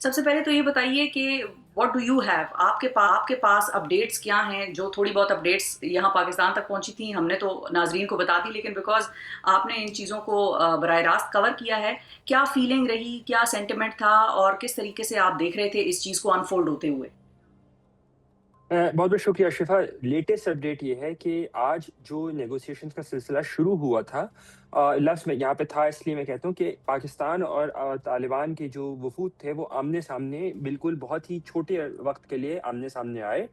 سب سے پہلے تو یہ بتائیے کہ واٹ ڈو یو ہیو، آپ کے پاس اپڈیٹس کیا ہیں؟ جو تھوڑی بہت اپڈیٹس یہاں پاکستان تک پہنچی تھیں ہم نے تو ناظرین کو بتا دی، لیکن بیکاز آپ نے ان چیزوں کو براہ راست کور کیا ہے، کیا فیلنگ رہی، کیا سینٹیمنٹ تھا، اور کس طریقے سے آپ دیکھ رہے تھے اس چیز کو انفولڈ ہوتے ہوئے؟ بہت بہت شکریہ شفا. لیٹسٹ اپڈیٹ یہ ہے کہ آج جو نیگوسیشنز کا سلسلہ شروع ہوا تھا، لفظ میں یہاں پہ تھا اس لیے میں کہتا ہوں کہ پاکستان اور طالبان کے جو وفود تھے وہ آمنے سامنے بالکل بہت ہی چھوٹے وقت کے لیے آمنے سامنے آئے.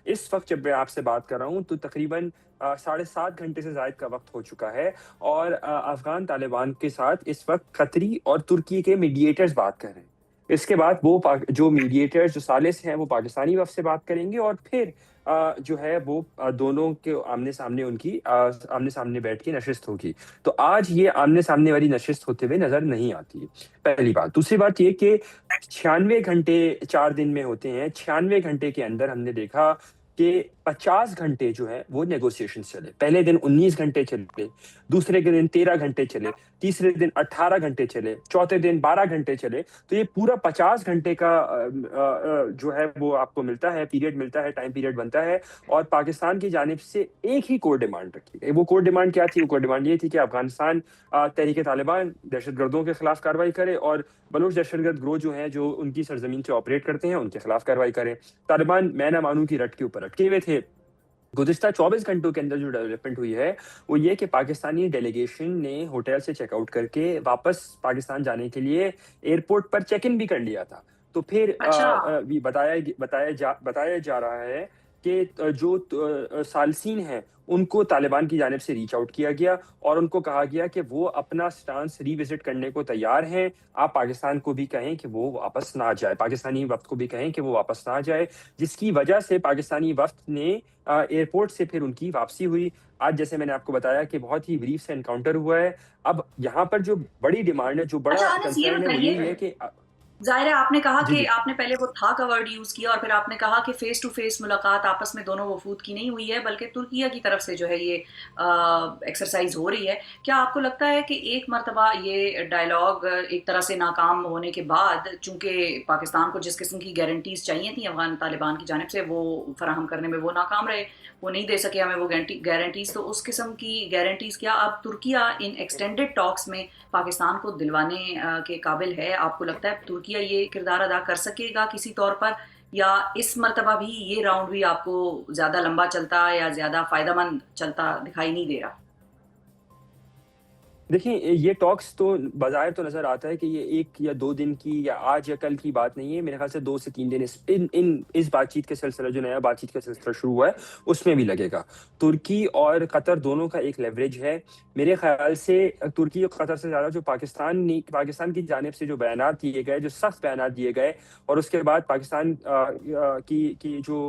اس وقت جب میں آپ سے بات کر رہا ہوں تو تقریباً 7.5 گھنٹے سے زائد کا وقت ہو چکا ہے، اور افغان طالبان کے ساتھ اس وقت قطری اور ترکی کے میڈیٹرز بات کر رہے ہیں. اس کے بعد وہ جو میڈیٹرز جو ثالث ہیں وہ پاکستانی وفد سے بات کریں گے، اور پھر جو ہے وہ دونوں کے آمنے سامنے ان کی آمنے سامنے بیٹھ کے نشست ہوگی. تو آج یہ آمنے سامنے والی نشست ہوتے ہوئے نظر نہیں آتی. پہلی بات. دوسری بات یہ کہ 96 گھنٹے 4 دن میں ہوتے ہیں. 96 گھنٹے کے اندر ہم نے دیکھا کہ 50 گھنٹے جو ہے وہ نیگوسیشن چلے. پہلے دن 19 گھنٹے چلے، دوسرے کے دن 13 گھنٹے چلے، تیسرے دن 18 گھنٹے چلے، چوتھے دن 12 گھنٹے چلے. تو یہ پورا 50 گھنٹے کا جو ہے وہ آپ کو ملتا ہے، پیریڈ ملتا ہے، ٹائم پیریڈ بنتا ہے. اور پاکستان کی جانب سے ایک ہی کور ڈیمانڈ رکھی گئی. وہ کور ڈیمانڈ کیا تھی؟ وہ کور ڈیمانڈ یہ تھی کہ افغانستان تحریک طالبان دہشت گردوں کے خلاف کارروائی کرے، اور بلوچ دہشت گرد گروہ جو ہیں جو ان کی سرزمین سے آپریٹ کرتے ہیں ان کے خلاف کارروائی کرے. طالبان میں نہ مانوں کی رٹ کے اوپر اٹکے ہوئے تھے. گزشتہ 24 گھنٹوں کے اندر جو ڈیولپمنٹ ہوئی ہے وہ یہ کہ پاکستانی ڈیلیگیشن نے ہوٹل سے چیک آؤٹ کر کے واپس پاکستان جانے کے لیے ایئرپورٹ پر چیک ان بھی کر لیا تھا. تو پھر اچھا، بتایا جا رہا ہے کہ جو ثالثین ہیں ان کو طالبان کی جانب سے ریچ آؤٹ کیا گیا، اور ان کو کہا گیا کہ وہ اپنا سٹانس ری وزٹ کرنے کو تیار ہیں. آپ پاکستان کو بھی کہیں کہ وہ واپس نہ جائے، پاکستانی وفد کو بھی کہیں کہ وہ واپس نہ جائے، جس کی وجہ سے پاکستانی وفد نے ایئرپورٹ سے پھر ان کی واپسی ہوئی. آج جیسے میں نے آپ کو بتایا کہ بہت ہی بریف سے انکاؤنٹر ہوا ہے. اب یہاں پر جو بڑی ڈیمانڈ ہے، جو اچھا بڑا انس یہ کنسرن ہے وہ بتائیے، یہی ہے کہ ظاہر ہے آپ نے کہا جی کہ جی آپ نے پہلے وہ تھا کا ورڈ یوز کیا، اور پھر آپ نے کہا کہ فیس ٹو فیس ملاقات آپس میں دونوں وفود کی نہیں ہوئی ہے بلکہ ترکیہ کی طرف سے جو ہے یہ ایکسرسائز ہو رہی ہے. کیا آپ کو لگتا ہے کہ ایک مرتبہ یہ ڈائلاگ ایک طرح سے ناکام ہونے کے بعد، چونکہ پاکستان کو جس قسم کی گارنٹیز چاہیے تھیں افغان طالبان کی جانب سے وہ فراہم کرنے میں وہ ناکام رہے، وہ نہیں دے سکے ہمیں وہ گارنٹیز، تو اس قسم کی گارنٹیز کیا اب ترکیہ ان ایکسٹینڈڈ ٹاکس میں پاکستان کو دلوانے کے قابل ہے؟ آپ کو لگتا ہے ترکیہ یہ کردار ادا کر سکے گا کسی طور پر، یا اس مرتبہ بھی یہ راؤنڈ بھی آپ کو زیادہ لمبا چلتا یا زیادہ فائدہ مند چلتا دکھائی نہیں دے رہا؟ دیکھیں، یہ ٹاکس تو بظاہر تو نظر آتا ہے کہ یہ 1 یا 2 دن کی یا آج یا کل کی بات نہیں ہے. میرے خیال سے 2 سے 3 دن اس بات چیت کے سلسلہ، جو نیا بات چیت کا سلسلہ شروع ہوا ہے اس میں بھی لگے گا. ترکی اور قطر دونوں کا ایک لیوریج ہے. میرے خیال سے ترکی اور قطر سے زیادہ جو پاکستان کی جانب سے جو بیانات دیے گئے، جو سخت بیانات دیے گئے، اور اس کے بعد پاکستان کی جو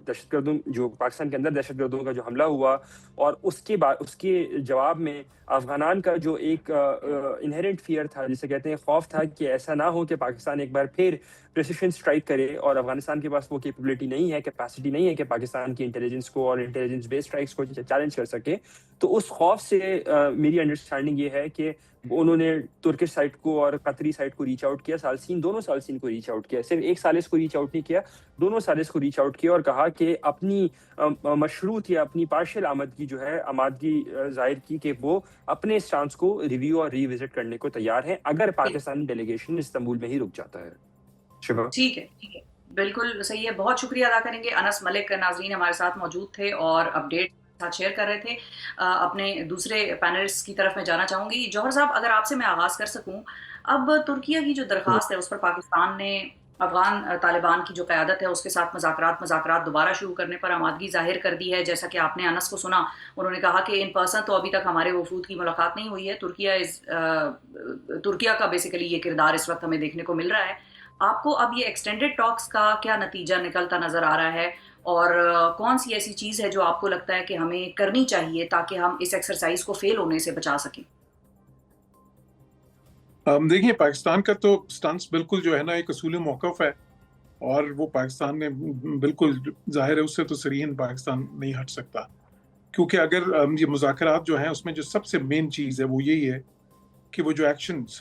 دہشت گردوں، جو پاکستان کے اندر دہشت گردوں کا جو حملہ ہوا، اور اس کے جواب میں افغانان کا جو ایک انہیرنٹ فیئر تھا، جسے کہتے ہیں خوف تھا کہ ایسا نہ ہو کہ پاکستان ایک بار پھر پریسیشن سٹرائک کرے، اور افغانستان کے پاس وہ کیپیبلٹی نہیں ہے، کیپیسٹی نہیں ہے کہ پاکستان کی انٹیلیجنس کو اور انٹیلیجنس بیس سٹرائکس کو چیلنج کر سکے. تو اس خوف سے میری انڈرسٹینڈنگ یہ ہے کہ انہوں نے ترکش سائٹ کو اور قطری سائٹ کو ریچ آؤٹ کیا، دونوں ثالثین کو ریچ آؤٹ کیا. صرف ایک ثالث کو ریچ آؤٹ نہیں کیا، دونوں ثالث کو ریچ آؤٹ کیا، اور کہا کہ اپنی مشروط یا اپنی پارشل آمادگی جو ہے، آمادگی ظاہر کی کہ وہ اپنے اسٹانس کو ریویو اور ری وزٹ کرنے کو تیار ہیں اگر پاکستانی ڈیلیگیشن استنبول میں ہی رک جاتا ہے. شبہ. ٹھیک ہے، ٹھیک ہے، بالکل صحیح ہے. بہت شکریہ ادا کریں گے. انس ملک ناظرین ہمارے ساتھ موجود تھے اور اپڈیٹ ساتھ شیئر کر رہے تھے. اپنے دوسرے پینلسٹ کی طرف میں جانا چاہوں گی. جوہر صاحب، اگر آپ سے میں آغاز کر سکوں، اب ترکیہ کی جو درخواست ہے اس پر پاکستان نے افغان طالبان کی جو قیادت ہے اس کے ساتھ مذاکرات دوبارہ شروع کرنے پر آمادگی ظاہر کر دی ہے. جیسا کہ آپ نے انس کو سنا، انہوں نے کہا کہ ان پرسن تو ابھی تک ہمارے وفود کی ملاقات نہیں ہوئی ہے. ترکیہ کا بیسیکلی یہ کردار اس وقت ہمیں دیکھنے کو مل رہا ہے. آپ کو اب یہ ایکسٹینڈڈ ٹاکس کا کیا نتیجہ نکلتا نظر آ رہا ہے، اور کون سی ایسی چیز ہے جو آپ کو لگتا ہے کہ ہمیں کرنی چاہیے تاکہ ہم اس ایکسرسائز کو فیل ہونے سے بچا سکیں؟ دیکھیے، پاکستان کا تو سٹانس بالکل جو ہے نا ایک اصولی موقف ہے، اور وہ پاکستان نے بالکل ظاہر ہے اس سے تو صریحاً پاکستان نہیں ہٹ سکتا. کیونکہ اگر یہ مذاکرات جو ہیں اس میں جو سب سے مین چیز ہے وہ یہی ہے کہ وہ جو ایکشنز